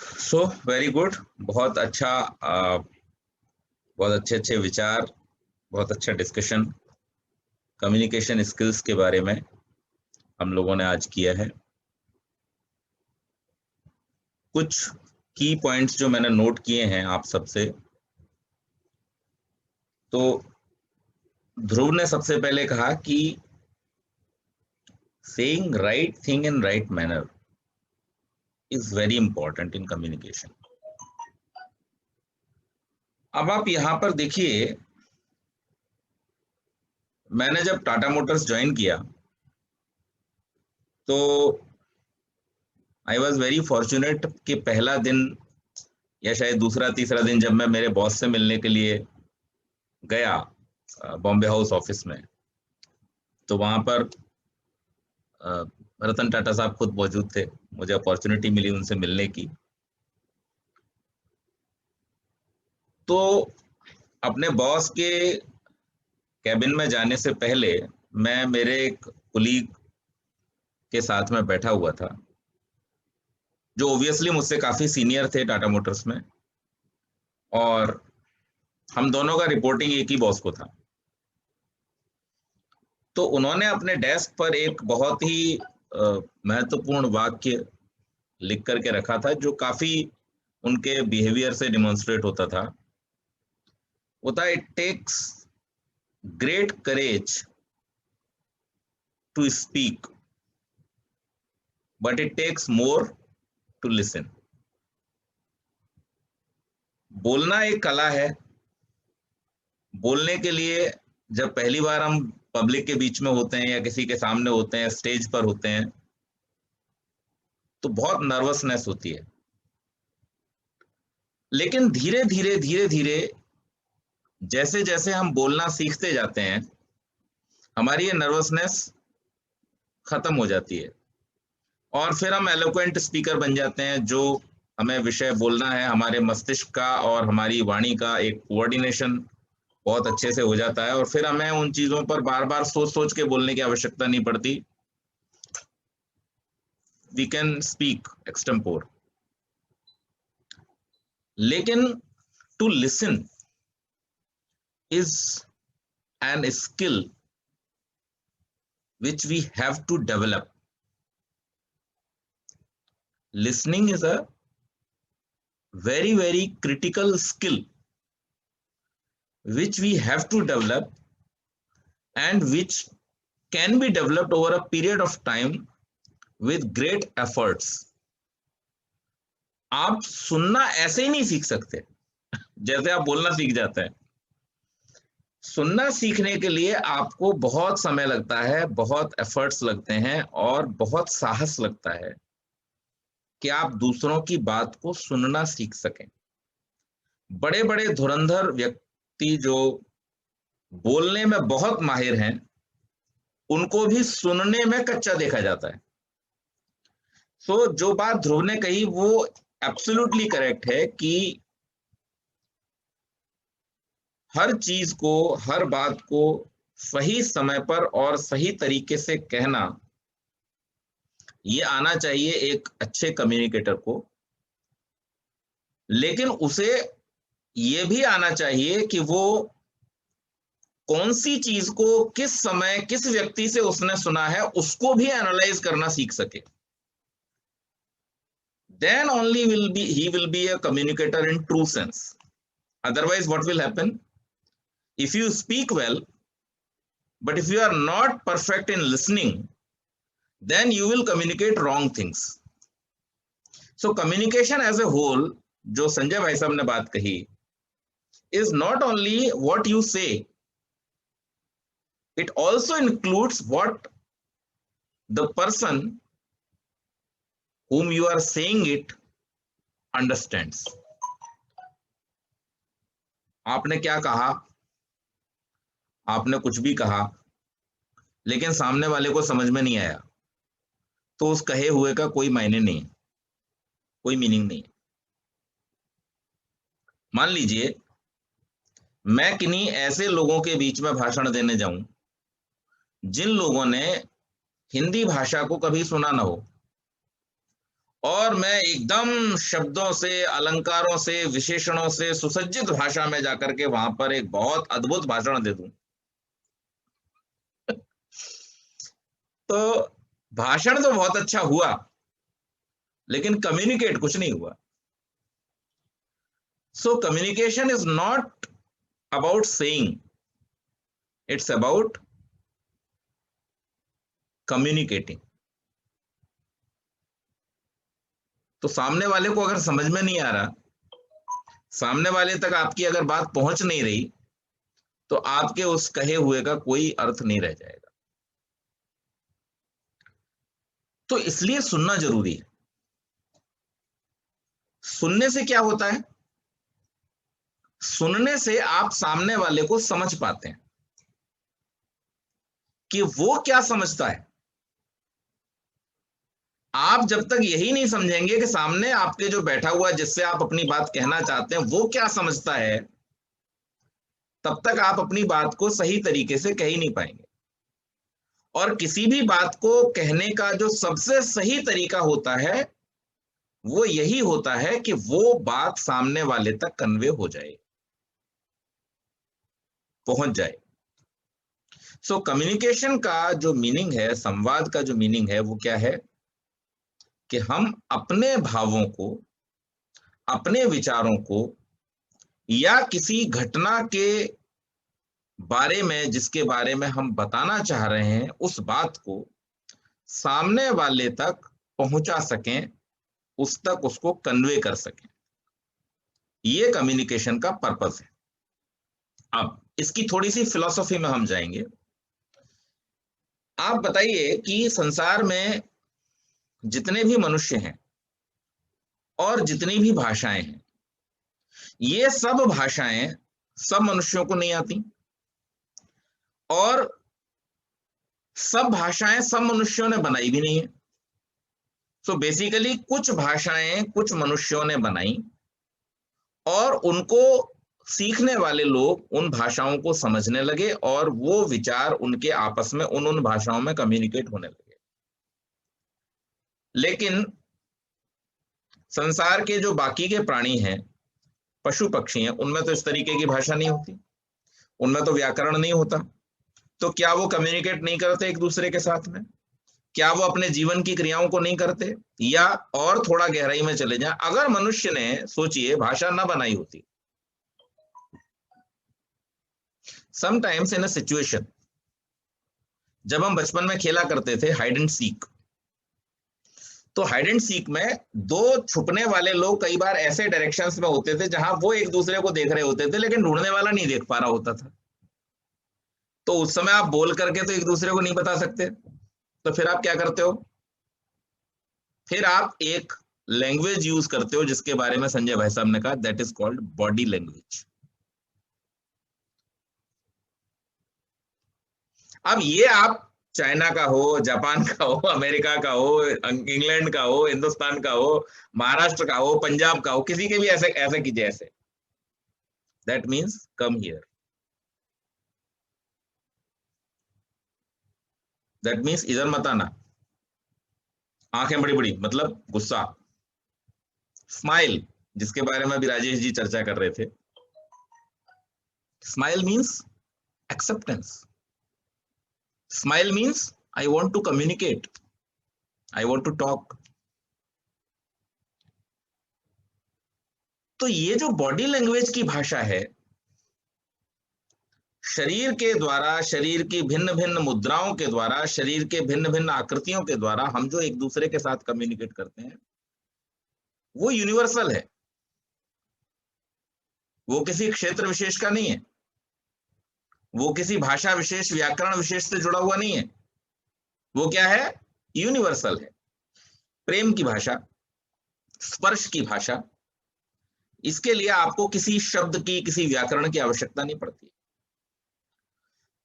So very good. बहुत अच्छा, बहुत अच्छे अच्छे विचार, बहुत अच्छा डिस्कशन कम्युनिकेशन स्किल्स के बारे में हम लोगों ने आज किया है। कुछ की पॉइंट्स जो मैंने नोट किए हैं आप सबसे, तो ध्रुव ने सबसे पहले कहा कि saying right thing in right manner is very important in communication. अब आप यहां पर देखिए, मैंने जब टाटा मोटर्स ज्वाइन किया तो आई वॉज वेरी फॉर्चुनेट कि पहला दिन या शायद दूसरा तीसरा दिन जब मैं मेरे बॉस से मिलने के लिए गया बॉम्बे हाउस ऑफिस में, तो वहां पर रतन टाटा साहब खुद मौजूद थे। मुझे अपॉर्चुनिटी मिली उनसे मिलने की। तो अपने बॉस के कैबिन में जाने से पहले मैं मेरे एक कुलीग के साथ में बैठा हुआ था, जो ओबियसली मुझसे काफी सीनियर थे टाटा मोटर्स में, और हम दोनों का रिपोर्टिंग एक ही बॉस को था। तो उन्होंने अपने डेस्क पर एक बहुत ही महत्वपूर्ण वाक्य लिख करके रखा था, जो काफी उनके बिहेवियर से डिमॉन्स्ट्रेट होता था। वो था, it takes great courage to speak but it takes more to listen. बोलना एक कला है। बोलने के लिए जब पहली बार हम पब्लिक के बीच में होते हैं या किसी के सामने होते हैं, स्टेज पर होते हैं, तो बहुत नर्वसनेस होती है। लेकिन धीरे धीरे धीरे धीरे जैसे जैसे हम बोलना सीखते जाते हैं, हमारी ये नर्वसनेस खत्म हो जाती है और फिर हम एलोक्वेंट स्पीकर बन जाते हैं। जो हमें विषय बोलना है, हमारे मस्तिष्क का और हमारी वाणी का एक कोऑर्डिनेशन बहुत अच्छे से हो जाता है और फिर हमें उन चीजों पर बार बार सोच सोच के बोलने की आवश्यकता नहीं पड़ती। We can speak extempore. लेकिन to listen is an skill which we have to develop. Listening is a very critical skill which we have to develop and which can be developed over a period of time with great efforts. आप सुनना ऐसे ही नहीं सीख सकते जैसे आप बोलना सीख जाते हैं। सुनना सीखने के लिए आपको बहुत समय लगता है, बहुत एफर्ट्स लगते हैं और बहुत साहस लगता है कि आप दूसरों की बात को सुनना सीख सकें। बड़े बड़े धुरंधर व्यक्ति जो बोलने में बहुत माहिर हैं, उनको भी सुनने में कच्चा देखा जाता है। सो जो बात ध्रुव ने कही वो एब्सोल्युटली करेक्ट है कि हर चीज को, हर बात को सही समय पर और सही तरीके से कहना, ये आना चाहिए एक अच्छे कम्युनिकेटर को। लेकिन उसे ये भी आना चाहिए कि वो कौन सी चीज को किस समय किस व्यक्ति से उसने सुना है उसको भी एनालाइज करना सीख सके। then only he will be a communicator in true sense. Otherwise what will happen, if you speak well but if you are not perfect in listening, then you will communicate wrong things. So communication as a whole, जो संजय भाई साहब ने बात कही, is not only what you say, it also includes what the person whom you are saying it understands. आपने क्या कहा, आपने कुछ भी कहा, लेकिन सामने वाले को समझ में नहीं आया, तो उस कहे हुए का कोई मायने नहीं, कोई मीनिंग नहीं। मान लीजिए मैं किन्हीं ऐसे लोगों के बीच में भाषण देने जाऊं जिन लोगों ने हिंदी भाषा को कभी सुना ना हो और मैं एकदम शब्दों से, अलंकारों से, विशेषणों से सुसज्जित भाषा में जाकर के वहां पर एक बहुत अद्भुत भाषण दे दूं, तो भाषण तो बहुत अच्छा हुआ, लेकिन कम्युनिकेट कुछ नहीं हुआ। So communication is not about saying, it's about communicating. तो सामने वाले को अगर समझ में नहीं आ रहा, सामने वाले तक आपकी अगर बात पहुंच नहीं रही, तो आपके उस कहे हुए का कोई अर्थ नहीं रह जाएगा। तो इसलिए सुनना जरूरी है। सुनने से क्या होता है? सुनने से आप सामने वाले को समझ पाते हैं कि वो क्या समझता है। आप जब तक यही नहीं समझेंगे कि सामने आपके जो बैठा हुआ है, जिससे आप अपनी बात कहना चाहते हैं, वो क्या समझता है, तब तक आप अपनी बात को सही तरीके से कह ही नहीं पाएंगे। और किसी भी बात को कहने का जो सबसे सही तरीका होता है, वो यही होता है कि वो बात सामने वाले तक कन्वे हो जाए, पहुंच जाए। सो कम्युनिकेशन का जो मीनिंग है, संवाद का जो मीनिंग है, वो क्या है कि हम अपने भावों को, अपने विचारों को, या किसी घटना के बारे में जिसके बारे में हम बताना चाह रहे हैं, उस बात को सामने वाले तक पहुंचा सकें, उस तक उसको कन्वे कर सकें। ये कम्युनिकेशन का पर्पस है। अब इसकी थोड़ी सी फिलॉसफी में हम जाएंगे। आप बताइए कि संसार में जितने भी मनुष्य हैं और जितनी भी भाषाएं हैं, ये सब भाषाएं सब मनुष्यों को नहीं आती, और सब भाषाएं सब मनुष्यों ने बनाई भी नहीं है। सो बेसिकली कुछ भाषाएं कुछ मनुष्यों ने बनाई, और उनको सीखने वाले लोग उन भाषाओं को समझने लगे, और वो विचार उनके आपस में उन भाषाओं में कम्युनिकेट होने लगे। लेकिन संसार के जो बाकी के प्राणी हैं, पशु पक्षी हैं, उनमें तो इस तरीके की भाषा नहीं होती, उनमें तो व्याकरण नहीं होता। तो क्या वो कम्युनिकेट नहीं करते एक दूसरे के साथ में? क्या वो अपने जीवन की क्रियाओं को नहीं करते? या और थोड़ा गहराई में चले जाएं, अगर मनुष्य ने, सोचिए, भाषा ना बनाई होती, समटाइम्स इन अ सिचुएशन, जब हम बचपन में खेला करते थे हाइड एंड सीक, तो हाइड एंड सीक में दो छुपने वाले लोग कई बार ऐसे डायरेक्शंस में होते थे जहां वो एक दूसरे को देख रहे होते थे, लेकिन ढूंढने वाला नहीं देख पा रहा होता था। तो उस समय आप बोल करके तो एक दूसरे को नहीं बता सकते, तो फिर आप क्या करते हो? फिर आप एक लैंग्वेज यूज करते हो, जिसके बारे में संजय भाई साहब ने कहा, that is called body language. अब ये आप चाइना का हो, जापान का हो, अमेरिका का हो, इंग्लैंड का हो, हिंदुस्तान का हो, महाराष्ट्र का हो, पंजाब का हो, किसी के भी ऐसे ऐसे कीजिए, ऐसे, that means come here, that means इधर मत आना, आंखें बड़ी बड़ी मतलब गुस्सा, स्माइल, जिसके बारे में भी राजेश जी चर्चा कर रहे थे, smile means acceptance, smile means I want to communicate, I want to talk. तो ये जो बॉडी लैंग्वेज की भाषा है, शरीर के द्वारा, शरीर की भिन्न भिन्न मुद्राओं के द्वारा, शरीर के भिन्न भिन्न आकृतियों के द्वारा हम जो एक दूसरे के साथ कम्युनिकेट करते हैं, वो यूनिवर्सल है, वो किसी क्षेत्र विशेष का नहीं है, वो किसी भाषा विशेष, व्याकरण विशेष से जुड़ा हुआ नहीं है। वो क्या है? यूनिवर्सल है। प्रेम की भाषा, स्पर्श की भाषा, इसके लिए आपको किसी शब्द की, किसी व्याकरण की आवश्यकता नहीं पड़ती।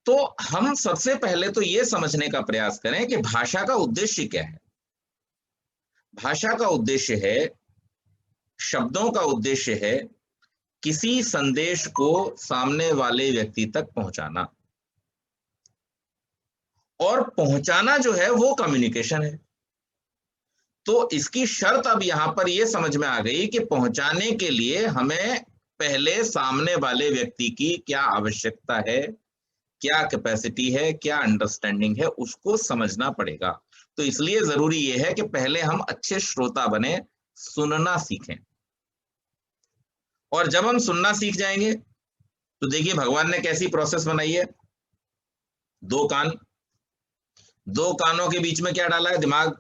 तो हम सबसे पहले तो ये समझने का प्रयास करें कि भाषा का उद्देश्य क्या है। भाषा का उद्देश्य है, शब्दों का उद्देश्य है, किसी संदेश को सामने वाले व्यक्ति तक पहुंचाना, और पहुंचाना जो है वो कम्युनिकेशन है। तो इसकी शर्त अब यहां पर ये समझ में आ गई कि पहुंचाने के लिए हमें पहले सामने वाले व्यक्ति की क्या आवश्यकता है, क्या कैपेसिटी है, क्या अंडरस्टैंडिंग है, उसको समझना पड़ेगा। तो इसलिए जरूरी यह है कि पहले हम अच्छे श्रोता बने, सुनना सीखें। और जब हम सुनना सीख जाएंगे तो देखिए भगवान ने कैसी प्रोसेस बनाई है। दो कान, दो कानों के बीच में क्या डाला है? दिमाग।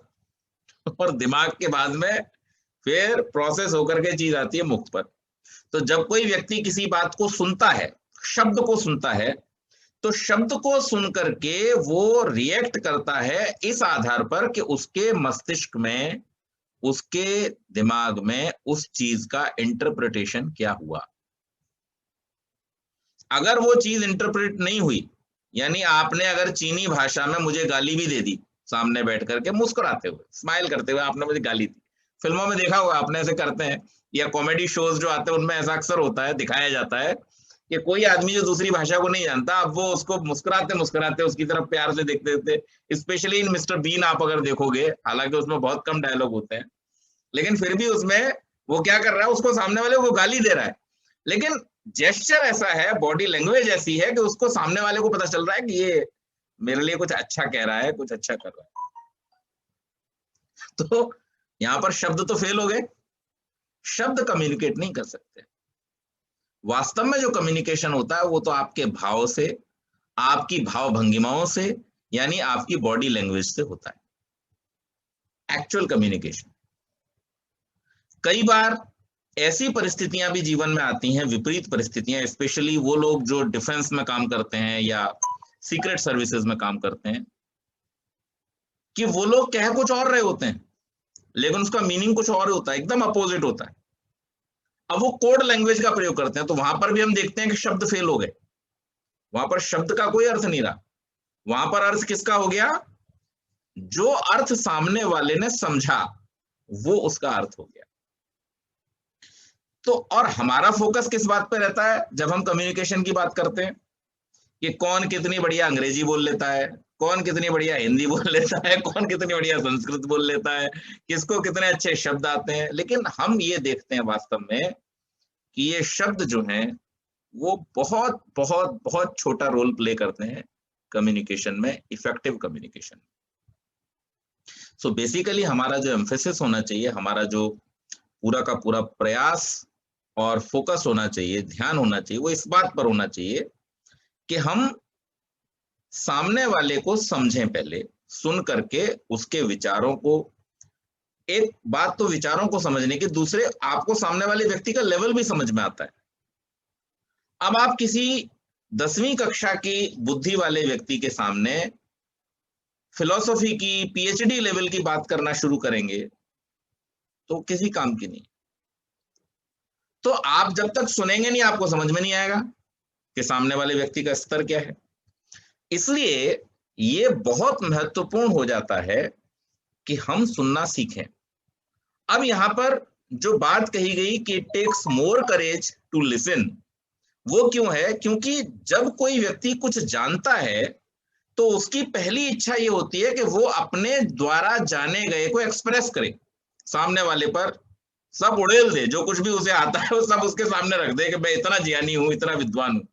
और दिमाग के बाद में फिर प्रोसेस होकर के चीज आती है मुख पर। तो जब कोई व्यक्ति किसी बात को सुनता है, शब्द को सुनता है, तो शब्द को सुन करके वो रिएक्ट करता है इस आधार पर कि उसके मस्तिष्क में, उसके दिमाग में उस चीज का इंटरप्रिटेशन क्या हुआ। अगर वो चीज इंटरप्रेट नहीं हुई, यानी आपने अगर चीनी भाषा में मुझे गाली भी दे दी, सामने बैठ करके मुस्कुराते हुए, स्माइल करते हुए आपने मुझे गाली दी, फिल्मों में देखा होगा आपने, ऐसे करते हैं, या कॉमेडी शोज जो आते हैं उनमें ऐसा अक्सर होता है, दिखाया जाता है कि कोई आदमी जो दूसरी भाषा को नहीं जानता, अब वो उसको मुस्कुराते मुस्कुराते उसकी तरफ प्यार से देखते देखते, स्पेशली इन मिस्टर बीन आप अगर देखोगे, हालांकि उसमें बहुत कम डायलॉग होते हैं, लेकिन फिर भी उसमें वो क्या कर रहा है, उसको सामने वाले को गाली दे रहा है, लेकिन जेस्चर ऐसा है, बॉडी लैंग्वेज ऐसी है कि उसको सामने वाले को पता चल रहा है कि ये मेरे लिए कुछ अच्छा कह रहा है, कुछ अच्छा कर रहा है। तो यहां पर शब्द तो फेल हो गए, शब्द कम्युनिकेट नहीं कर सकते। वास्तव में जो कम्युनिकेशन होता है वो तो आपके भाव से, आपकी भाव भंगिमाओं से, यानी आपकी बॉडी लैंग्वेज से होता है एक्चुअल कम्युनिकेशन। कई बार ऐसी परिस्थितियां भी जीवन में आती हैं, विपरीत परिस्थितियां, स्पेशली वो लोग जो डिफेंस में काम करते हैं या सीक्रेट सर्विसेज में काम करते हैं, कि वो लोग कह कुछ और रहे होते हैं लेकिन उसका मीनिंग कुछ और होता है, एकदम अपोजिट होता है। अब वो कोड लैंग्वेज का प्रयोग करते हैं, तो वहां पर भी हम देखते हैं कि शब्द फेल हो गए, वहां पर शब्द का कोई अर्थ नहीं रहा, वहां पर अर्थ किसका हो गया? जो अर्थ सामने वाले ने समझा वो उसका अर्थ हो गया। तो और हमारा फोकस किस बात पे रहता है जब हम कम्युनिकेशन की बात करते हैं? कि कौन कितनी बढ़िया अंग्रेजी बोल लेता है, कौन कितनी बढ़िया हिंदी बोल लेता है, कौन कितनी बढ़िया संस्कृत बोल लेता है, किसको कितने अच्छे शब्द आते हैं। लेकिन हम ये देखते हैं वास्तव में कि ये शब्द जो हैं वो बहुत बहुत बहुत छोटा रोल प्ले करते हैं कम्युनिकेशन में, इफेक्टिव कम्युनिकेशन। सो बेसिकली हमारा जो एम्फेसिस होना चाहिए, हमारा जो पूरा का पूरा प्रयास और फोकस होना चाहिए, ध्यान होना चाहिए, वो इस बात पर होना चाहिए कि हम सामने वाले को समझें, पहले सुन करके उसके विचारों को, एक बात तो विचारों को समझने की, दूसरे आपको सामने वाले व्यक्ति का लेवल भी समझ में आता है। अब आप किसी 10वीं कक्षा की बुद्धि वाले व्यक्ति के सामने फिलॉसफी की पीएचडी लेवल की बात करना शुरू करेंगे तो किसी काम की नहीं। तो आप जब तक सुनेंगे नहीं आपको समझ में नहीं आएगा कि सामने वाले व्यक्ति का स्तर क्या है। इसलिए ये बहुत महत्वपूर्ण हो जाता है कि हम सुनना सीखें। अब यहां पर जो बात कही गई कि it takes more courage to listen, वो क्यों है? क्योंकि जब कोई व्यक्ति कुछ जानता है तो उसकी पहली इच्छा ये होती है कि वो अपने द्वारा जाने गए को एक्सप्रेस करे, सामने वाले पर सब उड़ेल दे, जो कुछ भी उसे आता है वो सब उसके सामने रख दे कि मैं इतना ज्ञानी हूं, इतना विद्वान हूं।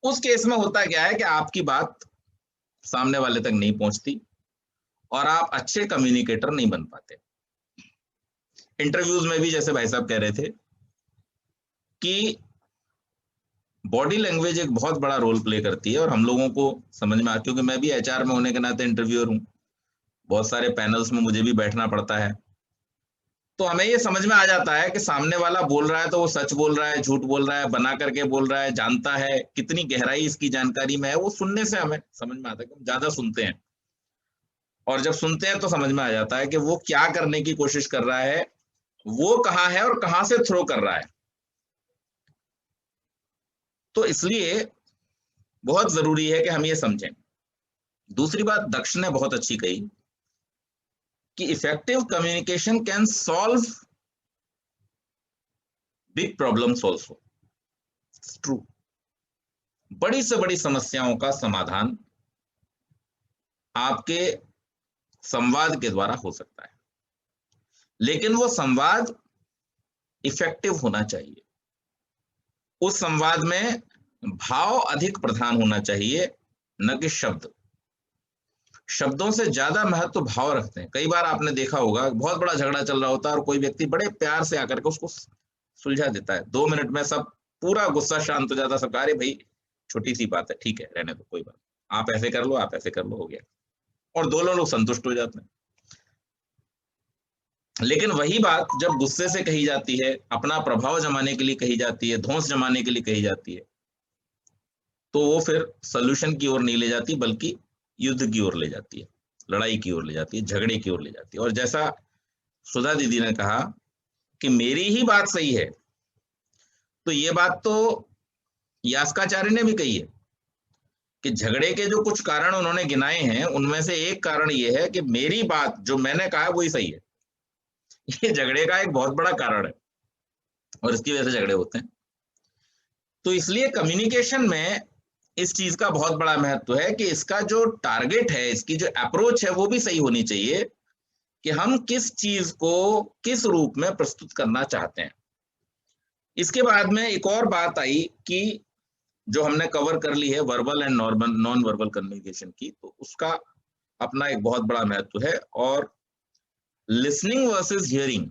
उस केस में होता क्या है कि आपकी बात सामने वाले तक नहीं पहुंचती और आप अच्छे कम्युनिकेटर नहीं बन पाते। इंटरव्यूज में भी जैसे भाई साहब कह रहे थे कि बॉडी लैंग्वेज एक बहुत बड़ा रोल प्ले करती है और हम लोगों को समझ में क्योंकि मैं भी एचआर में होने के नाते इंटरव्यूअर हूं, बहुत सारे पैनल्स में मुझे भी बैठना पड़ता है, तो हमें ये समझ में आ जाता है कि सामने वाला बोल रहा है तो वो सच बोल रहा है, झूठ बोल रहा है, बना करके बोल रहा है, जानता है, कितनी गहराई इसकी जानकारी में है, वो सुनने से हमें समझ में आता है कि हम ज्यादा सुनते हैं। और जब सुनते हैं तो समझ में आ जाता है कि वो क्या करने की कोशिश कर रहा है, वो कहाँ है और कहां से थ्रो कर रहा है। तो इसलिए बहुत जरूरी है कि हम ये समझें। दूसरी बात दक्ष ने बहुत अच्छी कही कि effective communication can solve big problems also. True. बड़ी से बड़ी समस्याओं का समाधान आपके संवाद के द्वारा हो सकता है, लेकिन वो संवाद इफेक्टिव होना चाहिए। उस संवाद में भाव अधिक प्रधान होना चाहिए, न कि शब्द। शब्दों से ज्यादा महत्व भाव रखते हैं। कई बार आपने देखा होगा, बहुत बड़ा झगड़ा चल रहा होता है और कोई व्यक्ति बड़े प्यार से आकर के उसको सुलझा देता है। 2 मिनट में सब पूरा गुस्सा शांत हो जाता है। सब कह रहे भाई छोटी सी बात है, ठीक है रहने दो, कोई बात, आप ऐसे कर लो, आप ऐसे कर लो, हो गया, और दोनों लोग संतुष्ट हो जाते हैं। लेकिन वही बात जब गुस्से से कही जाती है, अपना प्रभाव जमाने के लिए कही जाती है, धौंस जमाने के लिए कही जाती है, तो वो फिर सॉल्यूशन की ओर नहीं ले जाती, बल्कि युद्ध की ओर ले जाती है, लड़ाई की ओर ले जाती है, झगड़े की ओर ले जाती है। और जैसा सुधा दीदी ने कहा कि मेरी ही बात सही है, तो ये बात तो यास्काचार्य ने भी कही है कि झगड़े के जो कुछ कारण उन्होंने गिनाए हैं, उनमें से एक कारण ये है कि मेरी बात जो मैंने कहा वही सही है। ये झगड़े का एक बहुत बड़ा कारण है और इसकी वजह से झगड़े होते हैं। तो इसलिए कम्युनिकेशन में इस चीज का बहुत बड़ा महत्व है कि इसका जो टारगेट है, इसकी जो अप्रोच है, वो भी सही होनी चाहिए कि हम किस चीज को किस रूप में प्रस्तुत करना चाहते हैं। इसके बाद में एक और बात आई कि जो हमने कवर कर ली है verbal and non verbal communication की, तो उसका अपना एक बहुत बड़ा महत्व है। और लिसनिंग वर्सेस हियरिंग,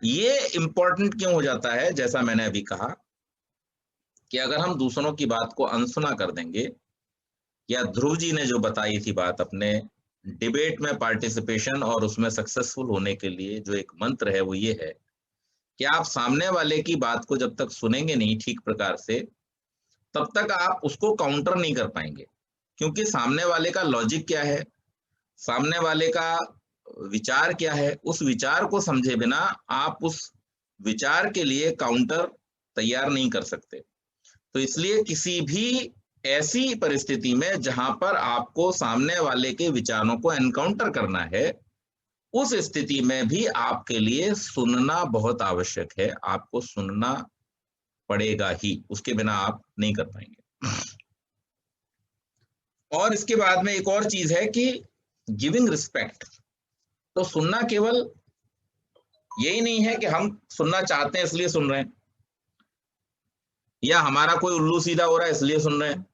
ये इंपॉर्टेंट क्यों हो जाता है? जैसा मैंने अभी कहा कि अगर हम दूसरों की बात को अनसुना कर देंगे, या ध्रुव जी ने जो बताई थी बात अपने डिबेट में पार्टिसिपेशन और उसमें सक्सेसफुल होने के लिए जो एक मंत्र है, वो ये है कि आप सामने वाले की बात को जब तक सुनेंगे नहीं ठीक प्रकार से, तब तक आप उसको काउंटर नहीं कर पाएंगे। क्योंकि सामने वाले का लॉजिक क्या है, सामने वाले का विचार क्या है, उस विचार को समझे बिना आप उस विचार के लिए काउंटर तैयार नहीं कर सकते। तो इसलिए किसी भी ऐसी परिस्थिति में जहां पर आपको सामने वाले के विचारों को एनकाउंटर करना है, उस स्थिति में भी आपके लिए सुनना बहुत आवश्यक है। आपको सुनना पड़ेगा ही, उसके बिना आप नहीं कर पाएंगे। और इसके बाद में एक और चीज है कि गिविंग रिस्पेक्ट। तो सुनना केवल यही नहीं है कि हम सुनना चाहते हैं इसलिए सुन रहे हैं, या हमारा कोई उल्लू सीधा हो रहा है इसलिए सुन रहे हैं।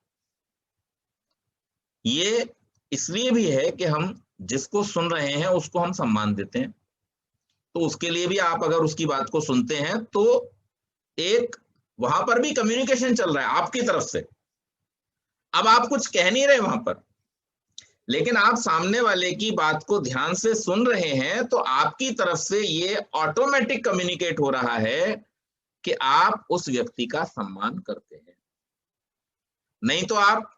ये इसलिए भी है कि हम जिसको सुन रहे हैं उसको हम सम्मान देते हैं। तो उसके लिए भी आप अगर उसकी बात को सुनते हैं तो एक वहां पर भी कम्युनिकेशन चल रहा है आपकी तरफ से। अब आप कुछ कह नहीं रहे वहां पर, लेकिन आप सामने वाले की बात को ध्यान से सुन रहे हैं, तो आपकी तरफ से ये ऑटोमेटिक कम्युनिकेट हो रहा है कि आप उस व्यक्ति का सम्मान करते हैं। नहीं तो आप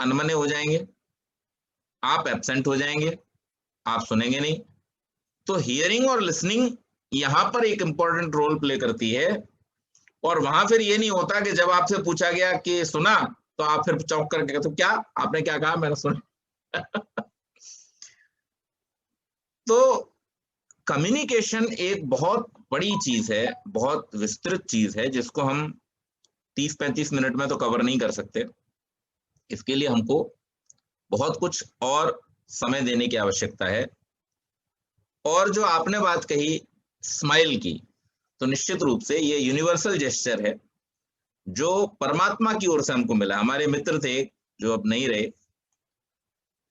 अनमने हो जाएंगे, आप एब्सेंट हो जाएंगे, आप सुनेंगे नहीं। तो हियरिंग और लिसनिंग यहां पर एक इंपॉर्टेंट रोल प्ले करती है। और वहां फिर ये नहीं होता कि जब आपसे पूछा गया कि सुना, तो आप फिर चौंक करके कहते क्या, आपने क्या कहा, मैंने सुना। तो कम्युनिकेशन एक बहुत बड़ी चीज है, बहुत विस्तृत चीज है, जिसको हम 30-35 मिनट में तो कवर नहीं कर सकते। इसके लिए हमको बहुत कुछ और समय देने की आवश्यकता है। और जो आपने बात कही स्माइल की, तो निश्चित रूप से ये यूनिवर्सल जेस्चर है जो परमात्मा की ओर से हमको मिला। हमारे मित्र थे जो अब नहीं रहे,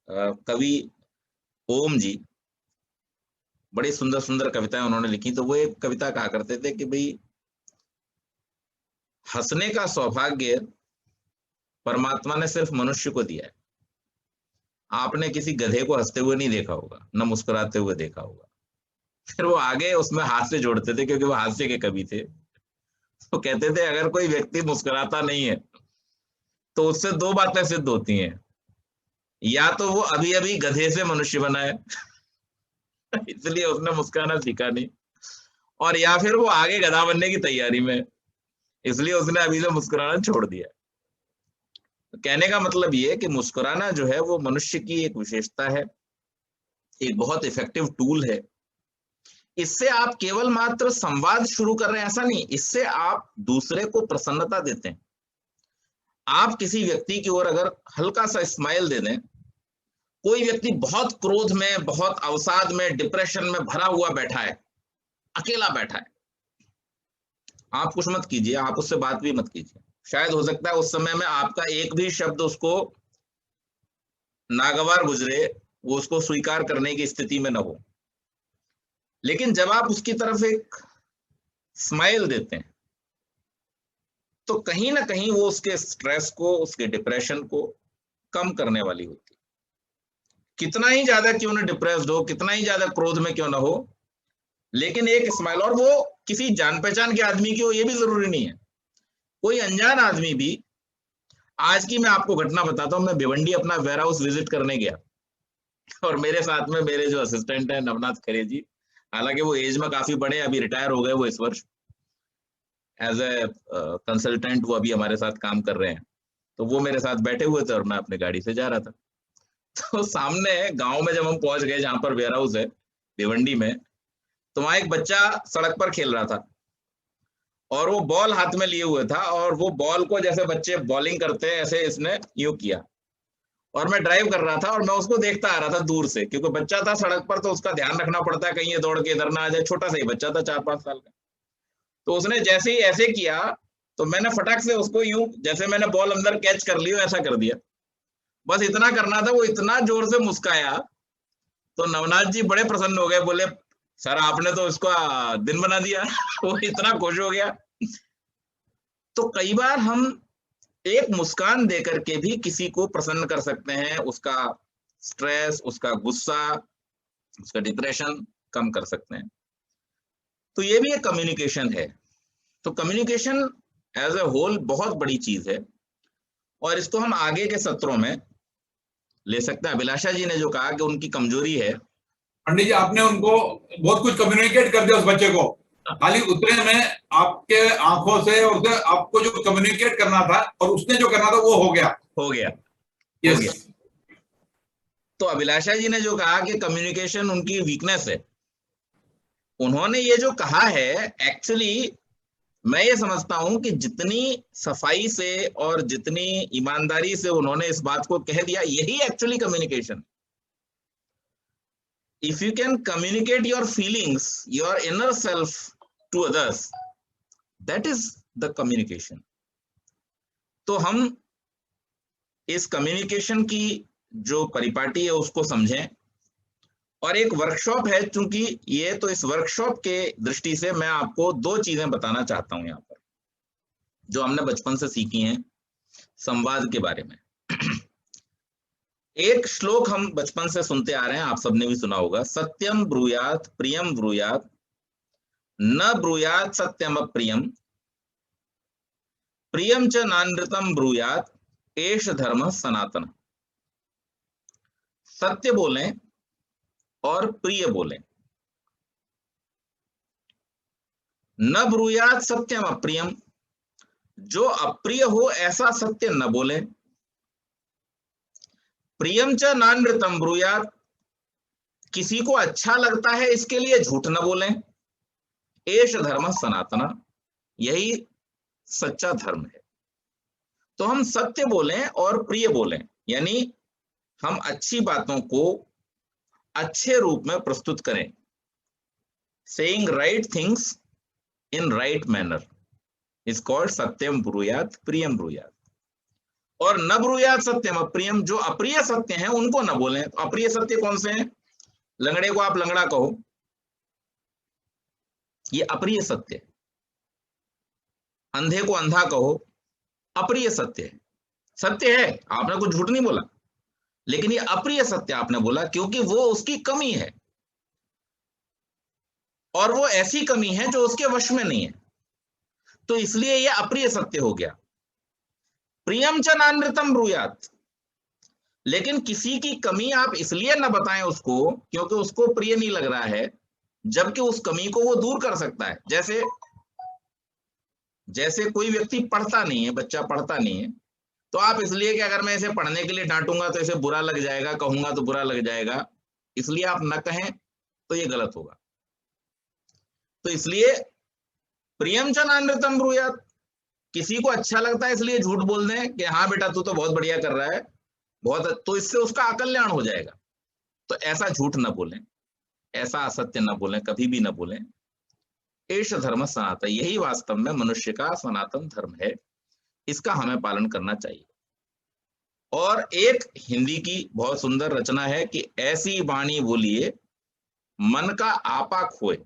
कवि ओम जी, बड़ी सुंदर सुंदर कविताएं उन्होंने लिखी। तो वो एक कविता कहा करते थे कि भाई हंसने का सौभाग्य परमात्मा ने सिर्फ मनुष्य को दिया है। आपने किसी गधे को हंसते हुए नहीं देखा होगा, न मुस्कुराते हुए देखा होगा। फिर वो आगे उसमें हास्य जोड़ते थे, क्योंकि वो हास्य के कवि थे। तो कहते थे अगर कोई व्यक्ति मुस्कुराता नहीं है तो उससे 2 बातें सिद्ध होती हैं, या तो वो अभी अभी गधे से मनुष्य बना है इसलिए उसने मुस्कुराना सीखा नहीं, और या फिर वो आगे गधा बनने की तैयारी में, इसलिए उसने अभी से मुस्कुराना छोड़ दिया। तो कहने का मतलब ये है कि मुस्कुराना जो है वो मनुष्य की एक विशेषता है, एक बहुत इफेक्टिव टूल है। इससे आप केवल मात्र संवाद शुरू कर रहे हैं ऐसा नहीं, इससे आप दूसरे को प्रसन्नता देते हैं। आप किसी व्यक्ति की ओर अगर हल्का सा स्माइल दे दें, कोई व्यक्ति बहुत क्रोध में, बहुत अवसाद में, डिप्रेशन में भरा हुआ बैठा है, अकेला बैठा है, आप कुछ मत कीजिए, आप उससे बात भी मत कीजिए। शायद हो सकता है उस समय में आपका एक भी शब्द उसको नागवार गुजरे, वो उसको स्वीकार करने की स्थिति में न हो। लेकिन जब आप उसकी तरफ एक स्माइल देते हैं, तो कहीं ना कहीं वो उसके स्ट्रेस को, उसके डिप्रेशन को कम करने वाली होती है। कितना ही ज्यादा क्यों ना डिप्रेस्ड हो, कितना ही ज्यादा क्रोध में क्यों ना हो, लेकिन एक स्माइल, और वो किसी जान पहचान के आदमी की हो ये भी जरूरी नहीं है, कोई अनजान आदमी भी। आज की मैं आपको घटना बताता हूँ। मैं भिवंडी अपना वेयर हाउस विजिट करने गया, और मेरे साथ में मेरे जो असिस्टेंट है नवनाथ खरे जी, हालांकि वो एज में काफी बड़े, अभी रिटायर हो गए वो इस वर्ष, एज ए कंसल्टेंट वो अभी हमारे साथ काम कर रहे हैं। तो वो मेरे साथ बैठे हुए थे और मैं अपनी गाड़ी से जा रहा था। तो सामने गांव में जब हम पहुंच गए जहां पर वेयर हाउस है भिवंडी में, तो वहां एक बच्चा सड़क पर खेल रहा था, और वो बॉल हाथ में लिए हुए था, और वो बॉल को जैसे बच्चे बॉलिंग करते हैं ऐसे इसने यूं किया, और मैं ड्राइव कर रहा था और मैं उसको देखता आ रहा था दूर से, क्योंकि बच्चा था सड़क पर तो उसका ध्यान रखना पड़ता है कहीं ये दौड़ के इधर ना आ जाए। छोटा सा ही बच्चा था, 4-5 साल का। तो उसने जैसे ही ऐसे किया, तो मैंने फटाक से उसको यूं, जैसे मैंने बॉल अंदर कैच कर ली ऐसा कर दिया। बस इतना करना था, वो इतना जोर से मुस्काया, तो नवनाथ जी बड़े प्रसन्न हो गए, बोले सर आपने तो इसका दिन बना दिया। वो इतना खुश हो गया। तो कई बार हम एक मुस्कान देकर के भी किसी को प्रसन्न कर सकते हैं, उसका स्ट्रेस, उसका गुस्सा, उसका डिप्रेशन कम कर सकते हैं। तो ये भी एक कम्युनिकेशन है। तो कम्युनिकेशन एज ए होल बहुत बड़ी चीज है, और इसको हम आगे के सत्रों में ले सकते हैं। अभिलाषा जी ने जो कहा कि उनकी कमजोरी है, पंडित जी आपने उनको बहुत कुछ कम्युनिकेट कर दिया उस बच्चे को, खाली उतने में आपके आंखों से और उसे आपको जो कम्युनिकेट करना था और उसने जो करना था वो हो गया। हो गया। यस। तो अभिलाषा जी ने जो कहा कि कम्युनिकेशन उनकी वीकनेस है, उन्होंने ये जो कहा है, एक्चुअली मैं ये समझता हूं कि जितनी सफाई से और जितनी ईमानदारी से उन्होंने इस बात को कह दिया, यही actually communication. If you can communicate your feelings, your inner self to others, that is the communication. तो हम इस कम्युनिकेशन की जो परिपाटी है उसको समझें। और एक वर्कशॉप है, चूंकि ये, तो इस वर्कशॉप के दृष्टि से मैं आपको 2 चीजें बताना चाहता हूं यहाँ पर, जो हमने बचपन से सीखी हैं संवाद के बारे में। एक श्लोक हम बचपन से सुनते आ रहे हैं, आप सबने भी सुना होगा, सत्यम ब्रूयात प्रियम ब्रूयात, न ब्रूयात सत्यम अप्रियम, प्रियम च नानृतम ब्रूयात, एष धर्म सनातन। सत्य बोलें और प्रिय बोलें, न ब्रूयात सत्यम अप्रियम, जो अप्रिय हो ऐसा सत्य न बोलें, प्रियम च नानृतम ब्रूयात, किसी को अच्छा लगता है इसके लिए झूठ न बोलें, एष धर्म सनातन, यही सच्चा धर्म है। तो हम सत्य बोलें और प्रिय बोलें, यानी हम अच्छी बातों को अच्छे रूप में प्रस्तुत करें, saying right things in right manner is called सत्यम ब्रूयात प्रियम ब्रूयात। और न ब्रूयात सत्यम अप्रियम, जो अप्रिय सत्य हैं उनको न बोलें। तो अप्रिय सत्य कौन से हैं? लंगड़े को आप लंगड़ा कहो, ये अप्रिय सत्य है। अंधे को अंधा कहो, अप्रिय सत्य है। सत्य है, आपने कुछ झूठ नहीं बोला, लेकिन ये अप्रिय सत्य आपने बोला, क्योंकि वो उसकी कमी है, और वो ऐसी कमी है जो उसके वश में नहीं है, तो इसलिए ये अप्रिय सत्य हो गया। प्रियम च नानृतम ब्रूयात, लेकिन किसी की कमी आप इसलिए न बताएं उसको क्योंकि उसको प्रिय नहीं लग रहा है, जबकि उस कमी को वो दूर कर सकता है। जैसे कोई व्यक्ति पढ़ता नहीं है, बच्चा पढ़ता नहीं है, तो आप इसलिए कि अगर मैं इसे पढ़ने के लिए डांटूंगा तो इसे बुरा लग जाएगा, कहूंगा तो बुरा लग जाएगा, इसलिए आप न कहें तो ये गलत होगा। तो इसलिए प्रियम च नानृतम ब्रूयात, किसी को अच्छा लगता है इसलिए झूठ बोल दें कि हाँ बेटा तू तो बहुत बढ़िया कर रहा है, बहुत, तो इससे उसका कल्याण हो जाएगा। तो ऐसा झूठ न बोलें, ऐसा असत्य न बोलें, कभी भी न बोलें। एष धर्म सनातन, यही वास्तव में मनुष्य का सनातन धर्म है, इसका हमें पालन करना चाहिए। और एक हिंदी की बहुत सुंदर रचना है कि ऐसी वाणी बोलिए मन का आपा खोए,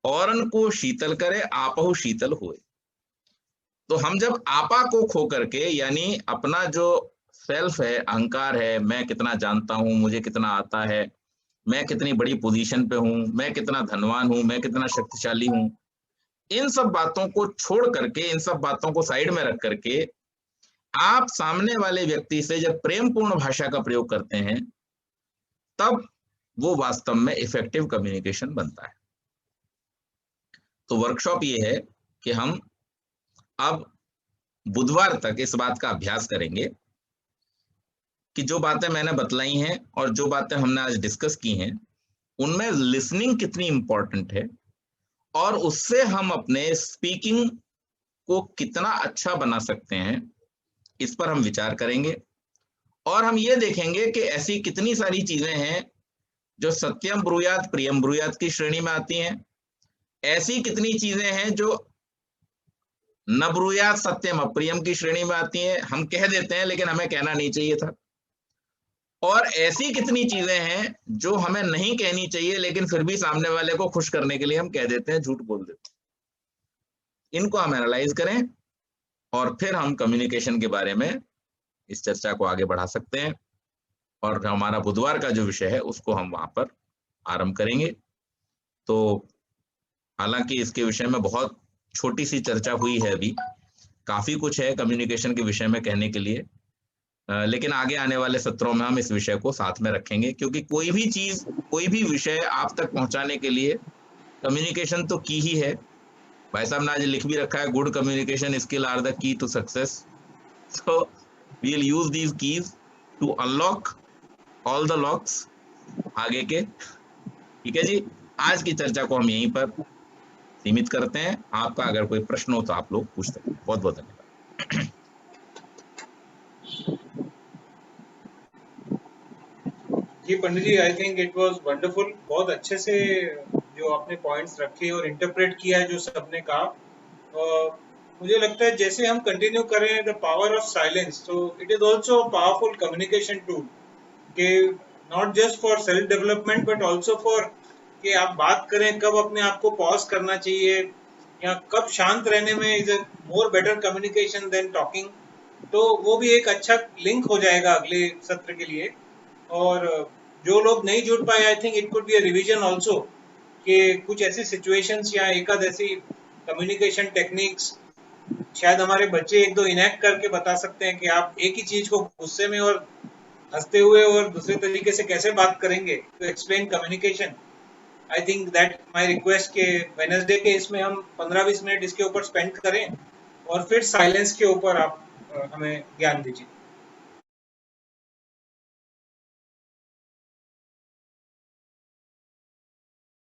औरन को शीतल करे आपहु शीतल होए। तो हम जब आपा को खो करके, यानी अपना जो सेल्फ है, अहंकार है, मैं कितना जानता हूं, मुझे कितना आता है, मैं कितनी बड़ी पोजीशन पे हूं, मैं कितना धनवान हूं, मैं कितना शक्तिशाली हूं, इन सब बातों को छोड़ करके, इन सब बातों को साइड में रख करके आप सामने वाले व्यक्ति से जब प्रेम पूर्ण भाषा का प्रयोग करते हैं, तब वो वास्तव में इफेक्टिव कम्युनिकेशन बनता है। तो वर्कशॉप ये है कि हम अब बुधवार तक इस बात का अभ्यास करेंगे कि जो बातें मैंने बतलाई हैं और जो बातें हमने आज डिस्कस की हैं, उनमें लिसनिंग कितनी इंपॉर्टेंट है और उससे हम अपने स्पीकिंग को कितना अच्छा बना सकते हैं, इस पर हम विचार करेंगे। और हम ये देखेंगे कि ऐसी कितनी सारी चीजें हैं जो सत्यम ब्रूयात प्रियम ब्रूयात की श्रेणी में आती हैं, ऐसी कितनी चीजें हैं जो न ब्रूयात सत्यम अप्रियम की श्रेणी में आती हैं, हम कह देते हैं लेकिन हमें कहना नहीं चाहिए था, और ऐसी कितनी चीजें हैं जो हमें नहीं कहनी चाहिए लेकिन फिर भी सामने वाले को खुश करने के लिए हम कह देते हैं, झूठ बोल देते हैं। इनको हम एनालाइज करें और फिर हम कम्युनिकेशन के बारे में इस चर्चा को आगे बढ़ा सकते हैं, और हमारा बुधवार का जो विषय है उसको हम वहां पर आरंभ करेंगे। तो हालांकि इसके विषय में बहुत छोटी सी चर्चा हुई है, अभी काफी कुछ है कम्युनिकेशन के विषय में कहने के लिए, लेकिन आगे आने वाले सत्रों में हम इस विषय को साथ में रखेंगे, क्योंकि कोई भी चीज, कोई भी विषय आप तक पहुंचाने के लिए कम्युनिकेशन तो की ही है। भाई साहब ने आज लिख भी रखा है, good communication skill are the key to success. So we will use these keys to unlock all the locks आगे के। ठीक है जी, आज की चर्चा को हम यहीं पर सीमित करते हैं। आपका अगर कोई प्रश्न हो तो आप लोग पूछ सकते हैं। बहुत बहुत धन्यवाद। जी Pandit ji, I think it was wonderful. बहुत अच्छे से जो आपने पॉइंट्स रखे और इंटरप्रेट किया है जो सबने कहा। मुझे लगता है जैसे हम कंटिन्यू करें द पावर ऑफ साइलेंस, तो it is also powerful communication tool कि not just for self development but also for कि आप बात करें कब अपने आप को पॉज करना चाहिए या कब शांत रहने में is a more better communication than talking. तो वो भी एक अच्छा लिंक हो जाएगा अगले सत्र के लिए। और जो लोग नहीं जुड़ पाए, आई think it could be a revision also कि कुछ ऐसी सिचुएशंस या एक आध ऐसी कम्युनिकेशन टेक्निक्स शायद हमारे बच्चे एक दो इनैक्ट करके बता सकते हैं कि आप एक ही चीज को गुस्से में और हंसते हुए और दूसरे तरीके से कैसे बात करेंगे to explain communication. I think that my request के वेडनेसडे के इसमें हम 15-20 मिनट इसके ऊपर स्पेंड करें और फिर साइलेंस के ऊपर आप हमें ज्ञान दीजिए।